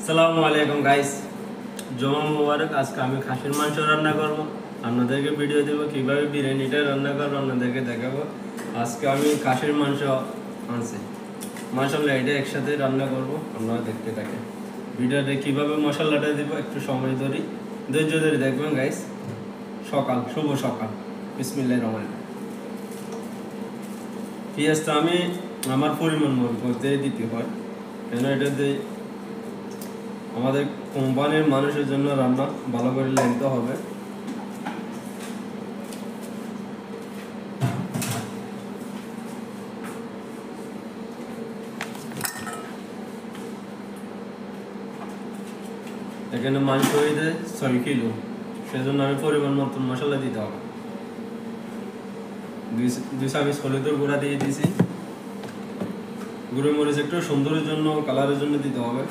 আসসালামু আলাইকুম গাইস, জমা মুবারক। আজকে আমি খাসির মাংস রান্না করব, আপনাদেরকে ভিডিও দেব কিভাবে বিরিয়ানিটা রান্না করব আপনাদেরকে দেখাবো। আজকে আমি খাসির মাংস আনছি, মাশাআল্লাহ এটা একসাথে রান্না করব। আপনারা দেখতে থাকেন ভিডিওতে কিভাবে মশলাটা দেব, একটু সময় ধরে ধৈর্য ধরে দেখবেন গাইস। শুভ সকাল, বিসমিল্লাহির রহমানির রহিম। পেঁয়াজটা আমি আমার পরিমাণ মতো দিতে হয়, কেন এটাতে আমাদের কোম্পানির মানুষের জন্য রান্না ভালো করে নিতে হবে। এখানে মাংস হইতে 6 কিলো, সেজন্য আমি পরিমাণ মতন মশলা দিতে হবে। 2 চামচ হলুদের গুঁড়া দিয়ে দিয়েছি। গুঁড়ো মরিচ একটু সুন্দরের জন্য, কালারের জন্য দিতে হবে।